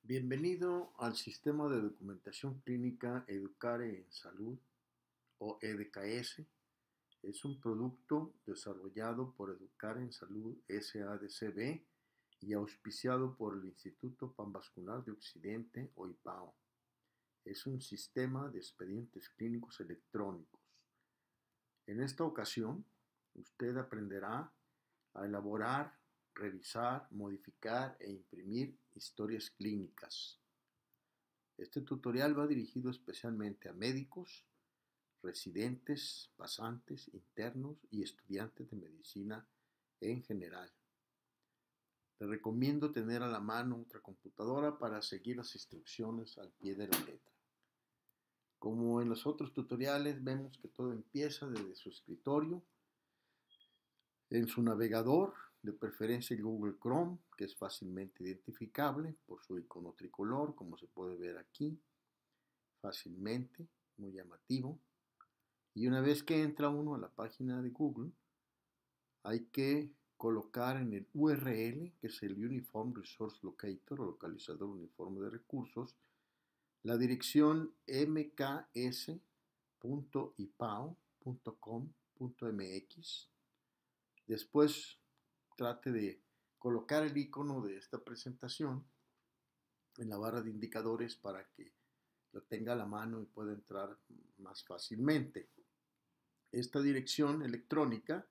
Bienvenido al Sistema de Documentación Clínica Educare en Salud o EDKS. Es un producto desarrollado por Educare en Salud SADCB y auspiciado por el Instituto Panvascular de Occidente o IPAO. Es un sistema de expedientes clínicos electrónicos. En esta ocasión, usted aprenderá a elaborar, revisar, modificar e imprimir historias clínicas. Este tutorial va dirigido especialmente a médicos, residentes, pasantes, internos y estudiantes de medicina en general. Le recomiendo tener a la mano otra computadora para seguir las instrucciones al pie de la letra. Como en los otros tutoriales, vemos que todo empieza desde su escritorio, en su navegador, de preferencia el Google Chrome, que es fácilmente identificable por su icono tricolor, como se puede ver aquí, fácilmente, muy llamativo. Y una vez que entra uno a la página de Google, hay que colocar en el URL, que es el Uniform Resource Locator o localizador uniforme de recursos, la dirección mks.ipao.com.mx. Después trate de colocar el icono de esta presentación en la barra de indicadores para que lo tenga a la mano y pueda entrar más fácilmente. Esta dirección electrónica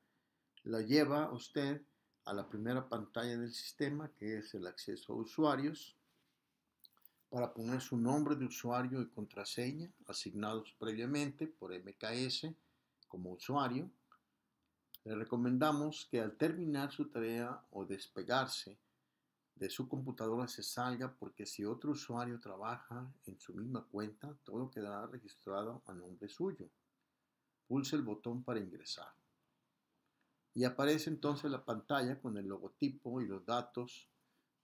la lleva usted a la primera pantalla del sistema, que es el acceso a usuarios, para poner su nombre de usuario y contraseña asignados previamente por MKS como usuario. Le recomendamos que al terminar su tarea o despegarse de su computadora se salga, porque si otro usuario trabaja en su misma cuenta, todo quedará registrado a nombre suyo. Pulse el botón para ingresar y aparece entonces la pantalla con el logotipo y los datos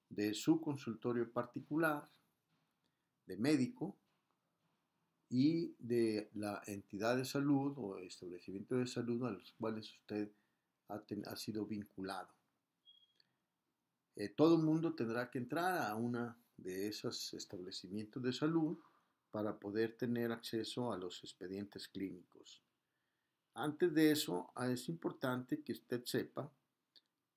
de su consultorio particular, de médico y de la entidad de salud o establecimiento de salud a los cuales usted ha sido vinculado. Todo el mundo tendrá que entrar a una de esos establecimientos de salud para poder tener acceso a los expedientes clínicos. Antes de eso, es importante que usted sepa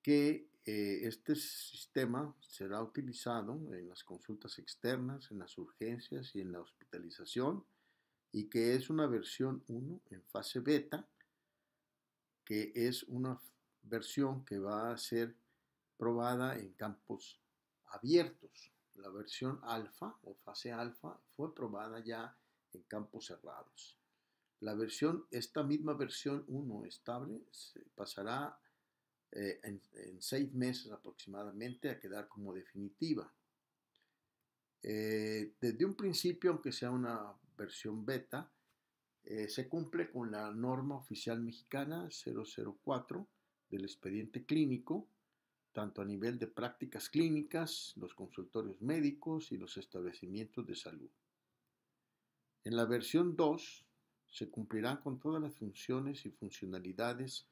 que este sistema será utilizado en las consultas externas, en las urgencias y en la hospitalización, y que es una versión 1 en fase beta, que es una versión que va a ser probada en campos abiertos. La versión alfa o fase alfa fue probada ya en campos cerrados. Esta misma versión 1 estable se pasará en 6 meses aproximadamente a quedar como definitiva. Desde un principio, aunque sea una versión beta, se cumple con la norma oficial mexicana 004 del expediente clínico, tanto a nivel de prácticas clínicas, los consultorios médicos y los establecimientos de salud. En la versión 2 se cumplirán con todas las funciones y funcionalidades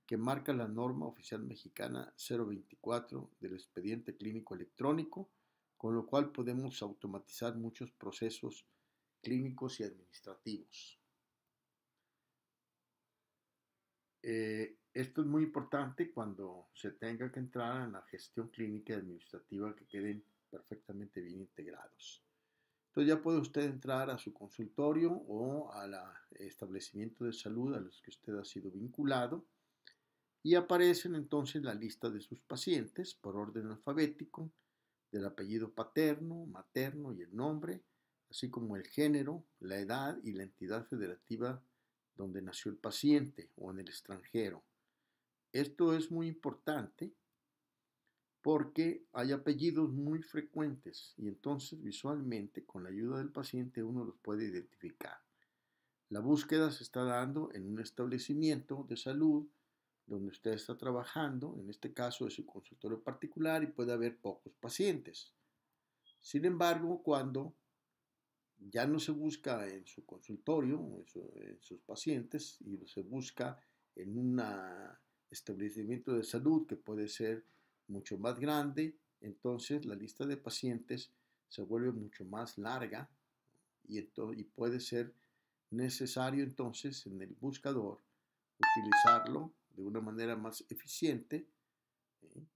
que marca la norma oficial mexicana 024 del expediente clínico electrónico, con lo cual podemos automatizar muchos procesos clínicos y administrativos. Esto es muy importante cuando se tenga que entrar en la gestión clínica y administrativa, que queden perfectamente bien integrados. Entonces ya puede usted entrar a su consultorio o al establecimiento de salud a los que usted ha sido vinculado y aparecen entonces la lista de sus pacientes por orden alfabético, del apellido paterno, materno y el nombre, así como el género, la edad y la entidad federativa donde nació el paciente o en el extranjero. Esto es muy importante porque hay apellidos muy frecuentes y entonces visualmente con la ayuda del paciente uno los puede identificar. La búsqueda se está dando en un establecimiento de salud donde usted está trabajando, en este caso es su consultorio particular y puede haber pocos pacientes. Sin embargo, cuando ya no se busca en su consultorio, en sus pacientes, y se busca en un establecimiento de salud que puede ser mucho más grande, entonces la lista de pacientes se vuelve mucho más larga y puede ser necesario entonces en el buscador utilizarlo de una manera más eficiente, ¿eh?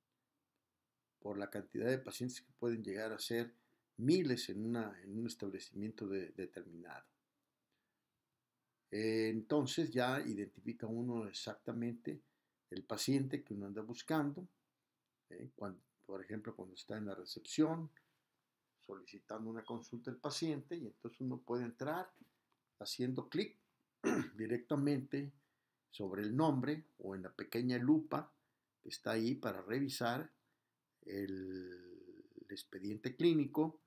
Por la cantidad de pacientes que pueden llegar a ser miles en un establecimiento determinado. Entonces ya identifica uno exactamente el paciente que uno anda buscando, por ejemplo, cuando está en la recepción solicitando una consulta del paciente, y entonces uno puede entrar haciendo clic directamente sobre el nombre o en la pequeña lupa que está ahí para revisar el expediente clínico,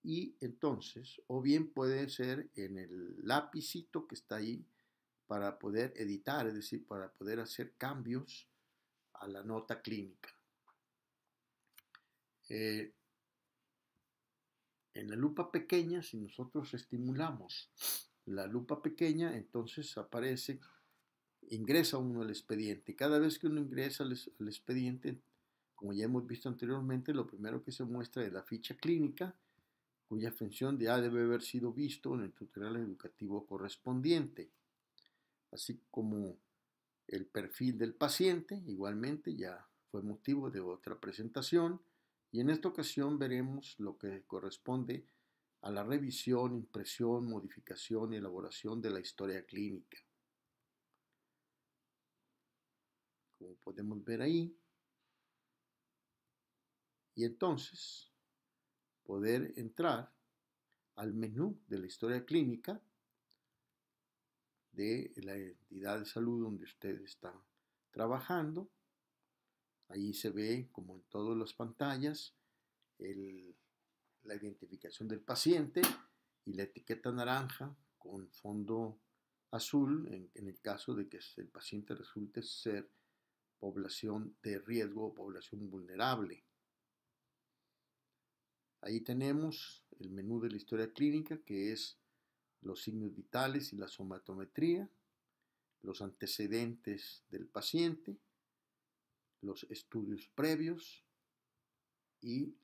y entonces, o bien puede ser en el lapicito que está ahí para poder editar, es decir, para poder hacer cambios a la nota clínica. En la lupa pequeña, si nosotros estimulamos la lupa pequeña, entonces ingresa uno al expediente. Cada vez que uno ingresa al expediente, como ya hemos visto anteriormente, lo primero que se muestra es la ficha clínica, cuya función ya debe haber sido visto en el tutorial educativo correspondiente, así como el perfil del paciente, igualmente ya fue motivo de otra presentación, y en esta ocasión veremos lo que corresponde a la revisión, impresión, modificación y elaboración de la historia clínica. Como podemos ver ahí, y entonces poder entrar al menú de la historia clínica de la entidad de salud donde usted está trabajando. Ahí se ve, como en todas las pantallas, la identificación del paciente y la etiqueta naranja con fondo azul en el caso de que el paciente resulte ser población de riesgo o población vulnerable. Ahí tenemos el menú de la historia clínica, que es los signos vitales y la somatometría, los antecedentes del paciente, los estudios previos y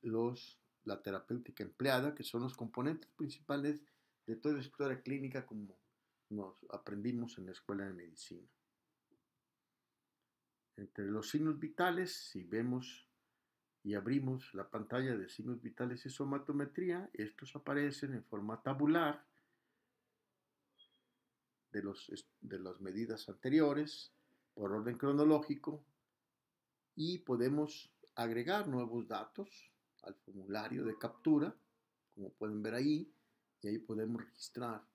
la terapéutica empleada, que son los componentes principales de toda la historia clínica como nos aprendimos en la escuela de medicina. Entre los signos vitales, si vemos y abrimos la pantalla de signos vitales y somatometría, estos aparecen en forma tabular de las medidas anteriores por orden cronológico, y podemos agregar nuevos datos al formulario de captura, como pueden ver ahí, y ahí podemos registrar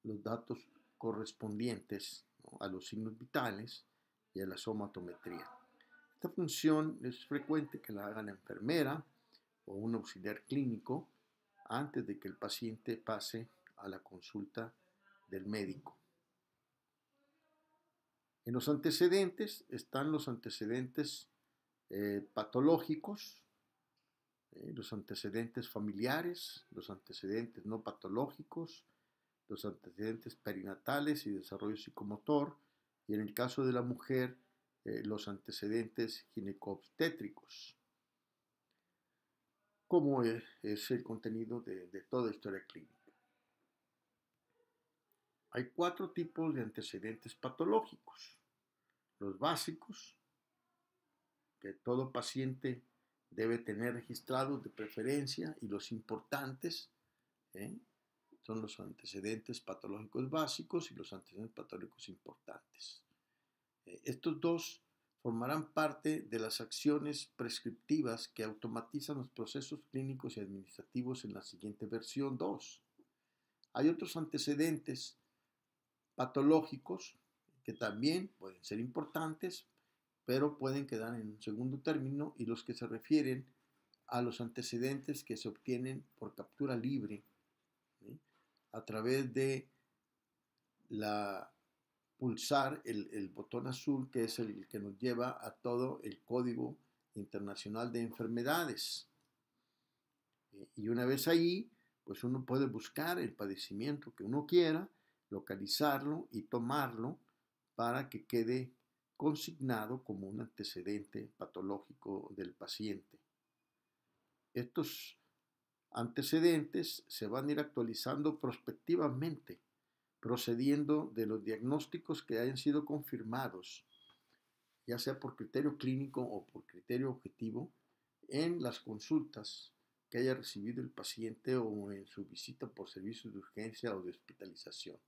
los datos correspondientes, ¿no?, a los signos vitales y a la somatometría. Esta función es frecuente que la haga la enfermera o un auxiliar clínico antes de que el paciente pase a la consulta del médico. En los antecedentes están los antecedentes patológicos, los antecedentes familiares, los antecedentes no patológicos, los antecedentes perinatales y desarrollo psicomotor, y en el caso de la mujer, los antecedentes gineco-obstétricos, como es el contenido de toda historia clínica. Hay 4 tipos de antecedentes patológicos: los básicos, que todo paciente debe tener registrados de preferencia, y los importantes, son los antecedentes patológicos básicos y los antecedentes patológicos importantes. Estos dos formarán parte de las acciones prescriptivas que automatizan los procesos clínicos y administrativos en la siguiente versión 2. Hay otros antecedentes patológicos que también pueden ser importantes, pero pueden quedar en un segundo término, y los que se refieren a los antecedentes que se obtienen por captura libre, ¿sí?, a través de pulsar el botón azul, que es el que nos lleva a todo el Código Internacional de Enfermedades. Y una vez ahí, pues uno puede buscar el padecimiento que uno quiera, localizarlo y tomarlo para que quede consignado como un antecedente patológico del paciente. Estos antecedentes se van a ir actualizando prospectivamente, procediendo de los diagnósticos que hayan sido confirmados, ya sea por criterio clínico o por criterio objetivo, en las consultas que haya recibido el paciente o en su visita por servicios de urgencia o de hospitalización.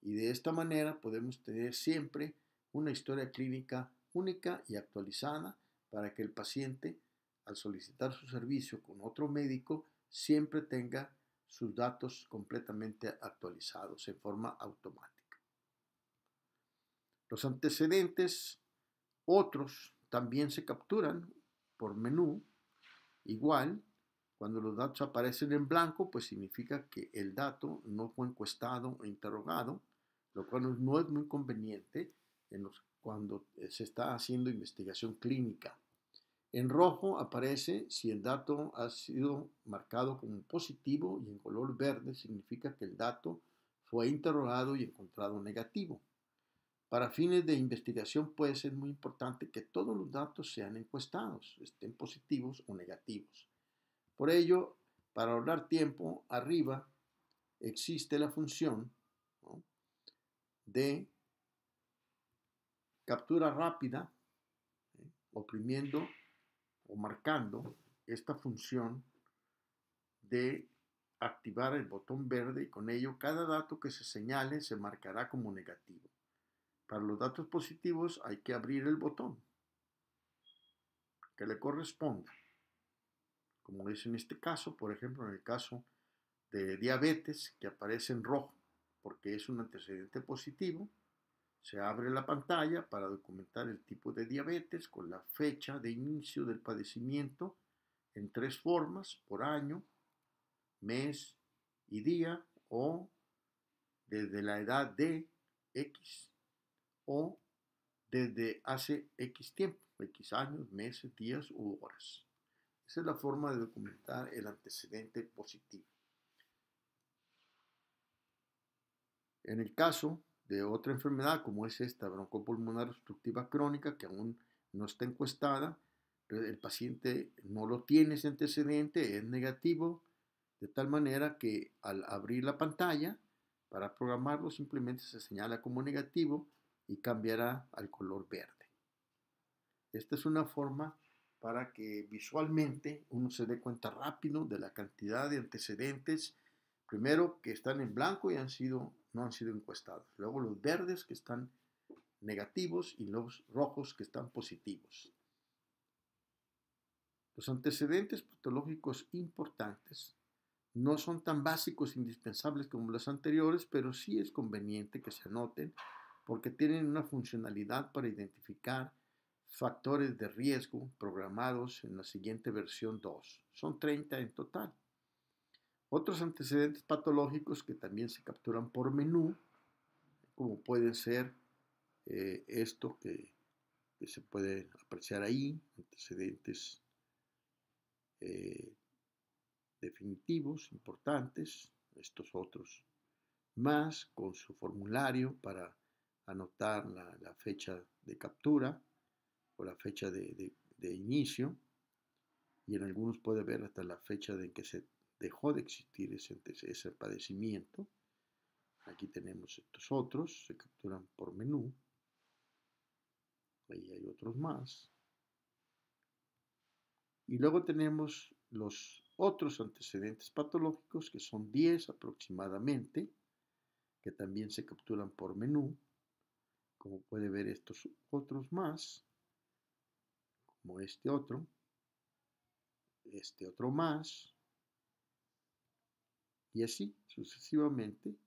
Y de esta manera podemos tener siempre una historia clínica única y actualizada para que el paciente, al solicitar su servicio con otro médico, siempre tenga sus datos completamente actualizados en forma automática. Los antecedentes otros también se capturan por menú. Igual, cuando los datos aparecen en blanco, pues significa que el dato no fue encuestado o interrogado, lo cual no es muy conveniente cuando se está haciendo investigación clínica. En rojo aparece si el dato ha sido marcado como positivo y en color verde significa que el dato fue interrogado y encontrado negativo. Para fines de investigación puede ser muy importante que todos los datos sean encuestados, estén positivos o negativos. Por ello, para ahorrar tiempo, arriba existe la función, ¿no?, de captura rápida, oprimiendo o marcando esta función de activar el botón verde, y con ello cada dato que se señale se marcará como negativo. Para los datos positivos hay que abrir el botón que le corresponda, como es en este caso. Por ejemplo, en el caso de diabetes, que aparece en rojo porque es un antecedente positivo, se abre la pantalla para documentar el tipo de diabetes con la fecha de inicio del padecimiento en 3 formas: por año, mes y día, o desde la edad de X, o desde hace X tiempo, X años, meses, días u horas. Esa es la forma de documentar el antecedente positivo. En el caso de otra enfermedad como es esta broncopulmonar obstructiva crónica, que aún no está encuestada, el paciente no lo tiene ese antecedente, es negativo, de tal manera que al abrir la pantalla para programarlo simplemente se señala como negativo y cambiará al color verde. Esta es una forma para que visualmente uno se dé cuenta rápido de la cantidad de antecedentes, primero que están en blanco y no han sido encuestados, luego los verdes que están negativos y los rojos que están positivos. Los antecedentes patológicos importantes no son tan básicos e indispensables como los anteriores, pero sí es conveniente que se anoten porque tienen una funcionalidad para identificar factores de riesgo programados en la siguiente versión 2. Son 30 en total. Otros antecedentes patológicos que también se capturan por menú, como pueden ser esto que se puede apreciar ahí, antecedentes definitivos, importantes, estos otros más, con su formulario para anotar la fecha de captura o la fecha de inicio, y en algunos puede ver hasta la fecha en que se dejó de existir ese padecimiento. Aquí tenemos estos otros, se capturan por menú. Ahí hay otros más. Y luego tenemos los otros antecedentes patológicos, que son 10 aproximadamente, que también se capturan por menú. Como puede ver, estos otros más, como este otro más, y así sucesivamente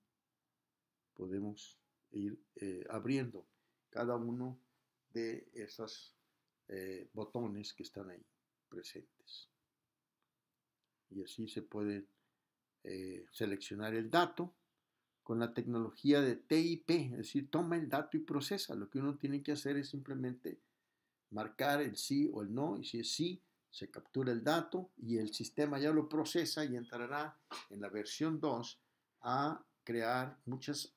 podemos ir abriendo cada uno de esos botones que están ahí presentes. Y así se puede seleccionar el dato con la tecnología de TIP, es decir, toma el dato y procesa. Lo que uno tiene que hacer es simplemente marcar el sí o el no, y si es sí, se captura el dato y el sistema ya lo procesa y entrará en la versión 2 a crear muchos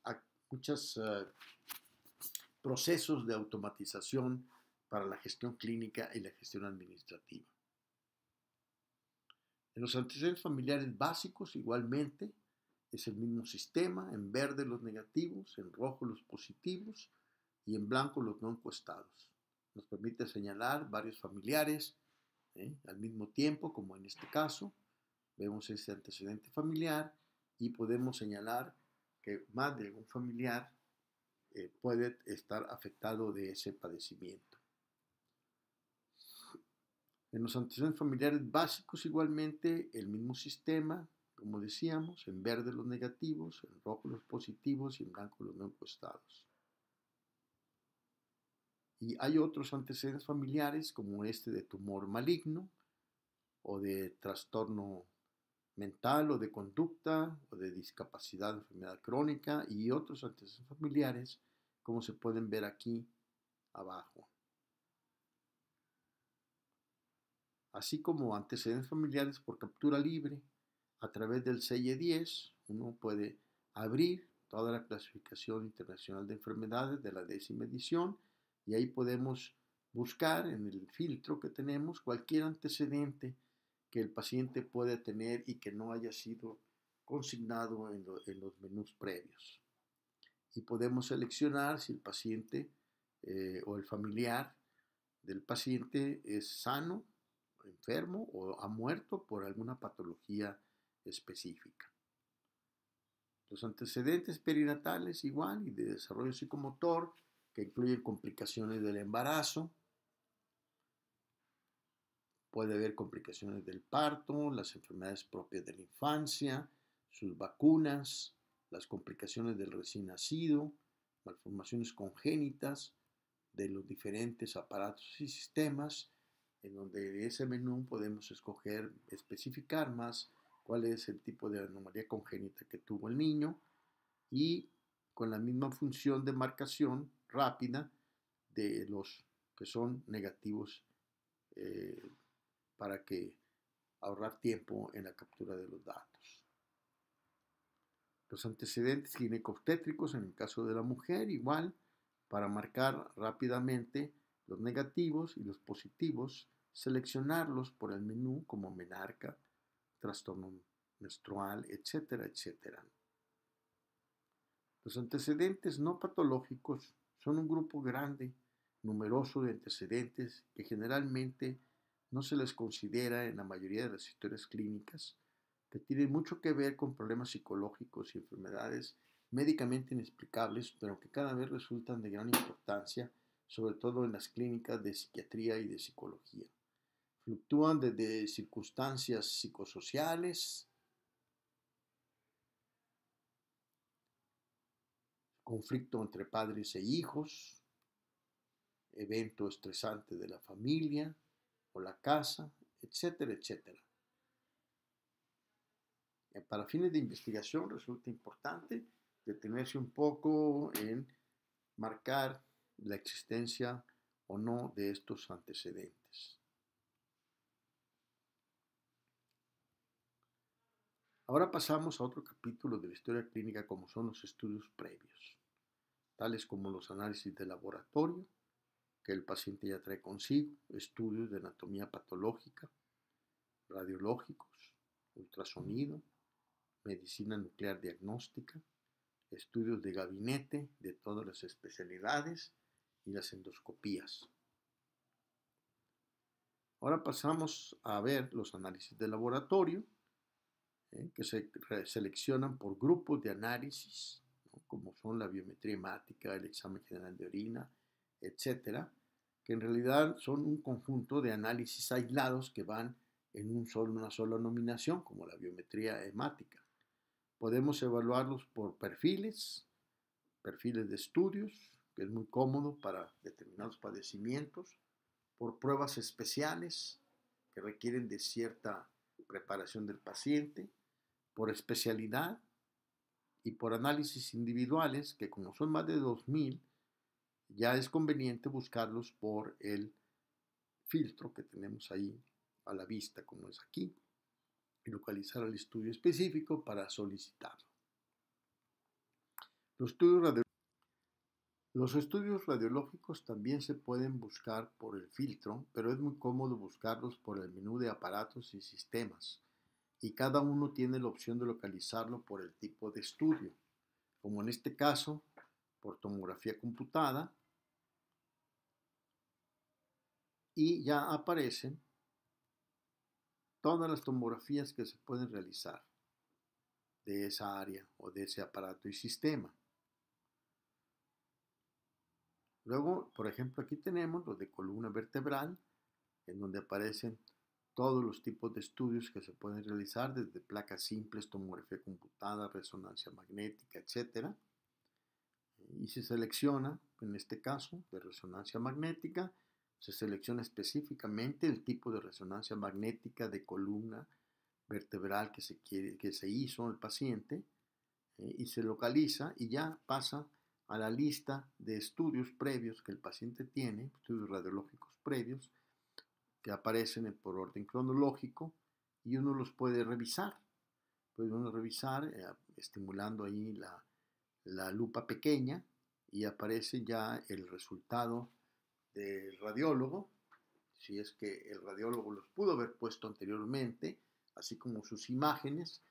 procesos de automatización para la gestión clínica y la gestión administrativa. En los antecedentes familiares básicos, igualmente, es el mismo sistema, en verde los negativos, en rojo los positivos y en blanco los no encuestados. Nos permite señalar varios familiares al mismo tiempo, como en este caso. Vemos ese antecedente familiar y podemos señalar que más de algún familiar puede estar afectado de ese padecimiento. En los antecedentes familiares básicos igualmente el mismo sistema, como decíamos, en verde los negativos, en rojo los positivos y en blanco los no encuestados. Y hay otros antecedentes familiares como este de tumor maligno o de trastorno mental o de conducta o de discapacidad, enfermedad crónica y otros antecedentes familiares como se pueden ver aquí abajo. Así como antecedentes familiares por captura libre, a través del CIE-10 uno puede abrir toda la clasificación internacional de enfermedades de la 10ª edición y ahí podemos buscar en el filtro que tenemos cualquier antecedente que el paciente pueda tener y que no haya sido consignado en los menús previos. Y podemos seleccionar si el paciente o el familiar del paciente es sano, enfermo o ha muerto por alguna patología específica. Los antecedentes perinatales igual y de desarrollo psicomotor que incluyen complicaciones del embarazo, puede haber complicaciones del parto, las enfermedades propias de la infancia, sus vacunas, las complicaciones del recién nacido, malformaciones congénitas de los diferentes aparatos y sistemas, en donde de ese menú podemos escoger, especificar más cuál es el tipo de anomalía congénita que tuvo el niño y con la misma función de marcación rápida de los que son negativos para que ahorrar tiempo en la captura de los datos. Los antecedentes ginecobstétricos en el caso de la mujer igual para marcar rápidamente los negativos y los positivos, seleccionarlos por el menú como menarca, trastorno menstrual, etcétera, etcétera. Los antecedentes no patológicos son un grupo grande, numeroso de antecedentes que generalmente no se les considera en la mayoría de las historias clínicas, que tienen mucho que ver con problemas psicológicos y enfermedades médicamente inexplicables, pero que cada vez resultan de gran importancia, sobre todo en las clínicas de psiquiatría y de psicología. Fluctúan desde circunstancias psicosociales, conflicto entre padres e hijos, evento estresante de la familia o la casa, etcétera, etcétera. Para fines de investigación resulta importante detenerse un poco en marcar la existencia o no de estos antecedentes. Ahora pasamos a otro capítulo de la historia clínica como son los estudios previos, tales como los análisis de laboratorio que el paciente ya trae consigo, estudios de anatomía patológica, radiológicos, ultrasonido, medicina nuclear diagnóstica, estudios de gabinete de todas las especialidades y las endoscopías. Ahora pasamos a ver los análisis de laboratorio, que se seleccionan por grupos de análisis, ¿no? Como son la biometría hemática, el examen general de orina, etcétera, que en realidad son un conjunto de análisis aislados que van en una sola nominación, como la biometría hemática. Podemos evaluarlos por perfiles de estudios, que es muy cómodo para determinados padecimientos, por pruebas especiales que requieren de cierta preparación del paciente, por especialidad y por análisis individuales, que como son más de 2000, ya es conveniente buscarlos por el filtro que tenemos ahí a la vista, como es aquí, y localizar el estudio específico para solicitarlo. Los estudios radiológicos también se pueden buscar por el filtro, pero es muy cómodo buscarlos por el menú de aparatos y sistemas. y cada uno tiene la opción de localizarlo por el tipo de estudio, como en este caso por tomografía computada, y ya aparecen todas las tomografías que se pueden realizar de esa área o de ese aparato y sistema. Luego, por ejemplo, aquí tenemos los de columna vertebral, en donde aparecen todos los tipos de estudios que se pueden realizar, desde placas simples, tomografía computada, resonancia magnética, etcétera. Y se selecciona, en este caso, de resonancia magnética, se selecciona específicamente el tipo de resonancia magnética de columna vertebral que se hizo el paciente, y se localiza y ya pasa a la lista de estudios previos que el paciente tiene, estudios radiológicos previos, que aparecen por orden cronológico y uno los puede revisar. Puede uno revisar estimulando ahí la lupa pequeña y aparece ya el resultado del radiólogo, si es que el radiólogo los pudo haber puesto anteriormente, así como sus imágenes,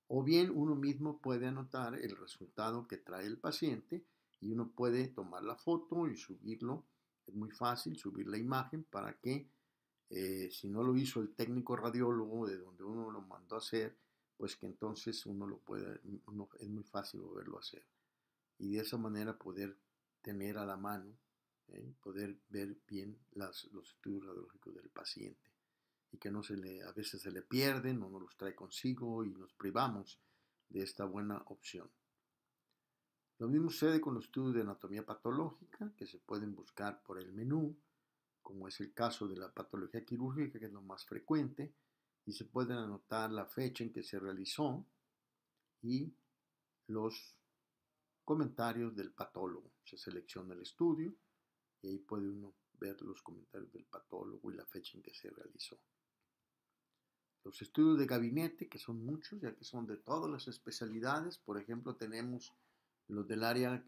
o bien uno mismo puede anotar el resultado que trae el paciente y uno puede tomar la foto y subirlo. Es muy fácil subir la imagen para que si no lo hizo el técnico radiólogo de donde uno lo mandó a hacer, pues que entonces es muy fácil volverlo a hacer. Y de esa manera poder tener a la mano, poder ver bien los estudios radiológicos del paciente y que a veces se le pierden o no los trae consigo y nos privamos de esta buena opción. Lo mismo sucede con los estudios de anatomía patológica que se pueden buscar por el menú, como es el caso de la patología quirúrgica, que es lo más frecuente, y se pueden anotar la fecha en que se realizó y los comentarios del patólogo. Se selecciona el estudio y ahí puede uno ver los comentarios del patólogo y la fecha en que se realizó. Los estudios de gabinete, que son muchos, ya que son de todas las especialidades. Por ejemplo, tenemos los del área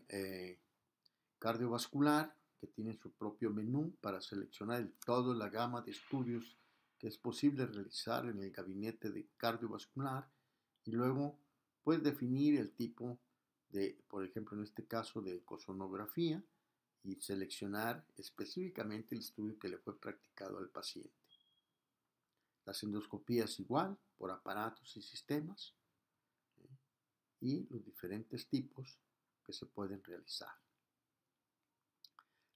cardiovascular, que tienen su propio menú para seleccionar toda la gama de estudios que es posible realizar en el gabinete de cardiovascular y luego puedes definir el tipo de, por ejemplo, en este caso de ecosonografía y seleccionar específicamente el estudio que le fue practicado al paciente. Las endoscopías igual, por aparatos y sistemas, y los diferentes tipos que se pueden realizar.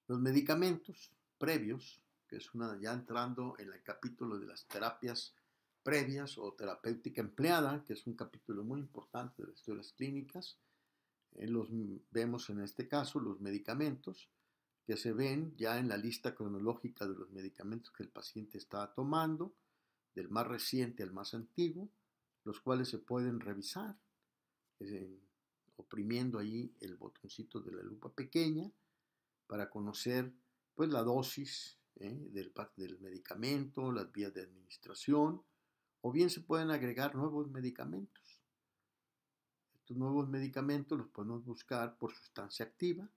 Los medicamentos previos, que es ya entrando en el capítulo de las terapias previas o terapéutica empleada, que es un capítulo muy importante de las historias clínicas. Los vemos en este caso los medicamentos que se ven ya en la lista cronológica de los medicamentos que el paciente está tomando, del más reciente al más antiguo, los cuales se pueden revisar oprimiendo ahí el botoncito de la lupa pequeña para conocer pues la dosis del medicamento, las vías de administración, o bien se pueden agregar nuevos medicamentos. Estos nuevos medicamentos los podemos buscar por sustancia activa,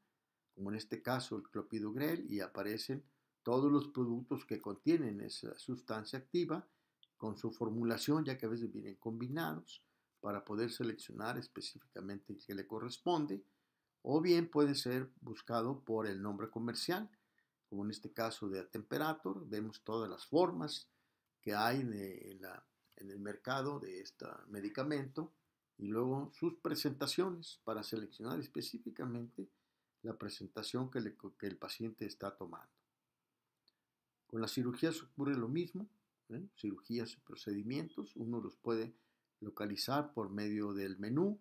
como en este caso el clopidogrel, y aparecen todos los productos que contienen esa sustancia activa con su formulación, ya que a veces vienen combinados para poder seleccionar específicamente el que le corresponde, o bien puede ser buscado por el nombre comercial, como en este caso de Atemperator. Vemos todas las formas que hay en el mercado de este medicamento y luego sus presentaciones para seleccionar específicamente la presentación que el paciente está tomando. Con las cirugías ocurre lo mismo, cirugías y procedimientos, uno los puede localizar por medio del menú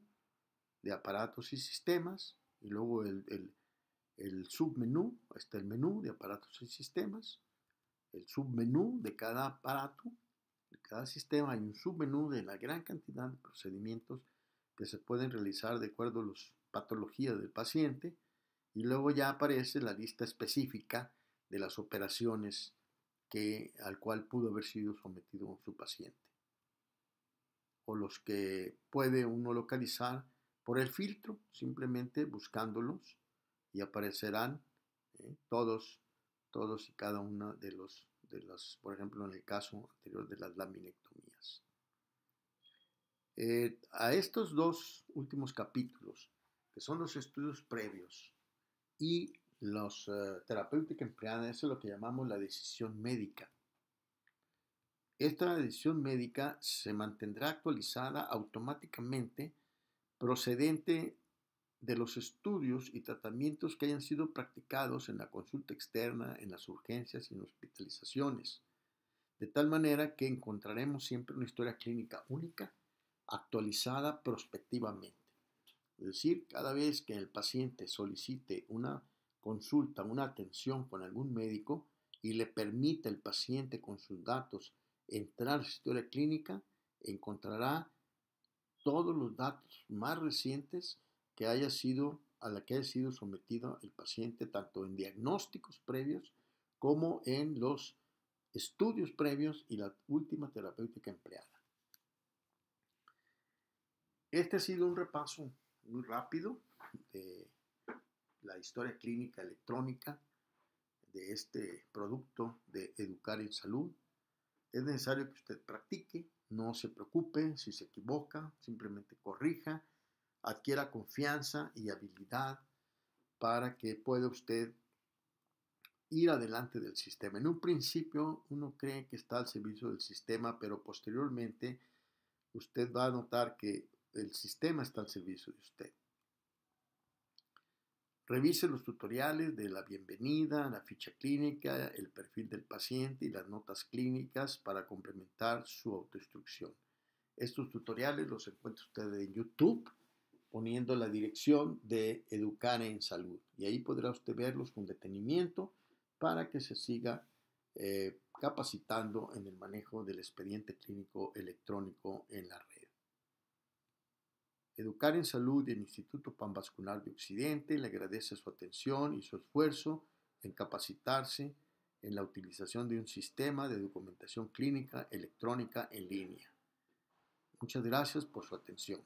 de aparatos y sistemas, y luego el submenú, está el menú de aparatos y sistemas, el submenú de cada aparato, de cada sistema, hay un submenú de la gran cantidad de procedimientos que se pueden realizar de acuerdo a las patologías del paciente, y luego ya aparece la lista específica de las operaciones al cual pudo haber sido sometido su paciente, o los que puede uno localizar por el filtro, simplemente buscándolos y aparecerán todos y cada una de las, por ejemplo, en el caso anterior de las laminectomías. A estos dos últimos capítulos, que son los estudios previos y los terapéutica empleada, eso es lo que llamamos la decisión médica. Esta decisión médica se mantendrá actualizada automáticamente procedente de los estudios y tratamientos que hayan sido practicados en la consulta externa, en las urgencias y en hospitalizaciones, de tal manera que encontraremos siempre una historia clínica única, actualizada prospectivamente. Es decir, cada vez que el paciente solicite una consulta, una atención con algún médico y le permite al paciente con sus datos entrar a su historia clínica, encontrará todos los datos más recientes a la que haya sido sometido el paciente, tanto en diagnósticos previos como en los estudios previos y la última terapéutica empleada. Este ha sido un repaso muy rápido de la historia clínica electrónica de este producto de Educar en Salud. Es necesario que usted practique, no se preocupe si se equivoca, simplemente corrija, adquiera confianza y habilidad para que pueda usted ir adelante del sistema. En un principio uno cree que está al servicio del sistema, pero posteriormente usted va a notar que el sistema está al servicio de usted. Revise los tutoriales de la bienvenida, la ficha clínica, el perfil del paciente y las notas clínicas para complementar su autoinstrucción. Estos tutoriales los encuentra usted en YouTube poniendo la dirección de Educar en Salud y ahí podrá usted verlos con detenimiento para que se siga capacitando en el manejo del expediente clínico electrónico en la red. Educar en Salud del Instituto Panvascular de Occidente le agradece su atención y su esfuerzo en capacitarse en la utilización de un sistema de documentación clínica electrónica en línea. Muchas gracias por su atención.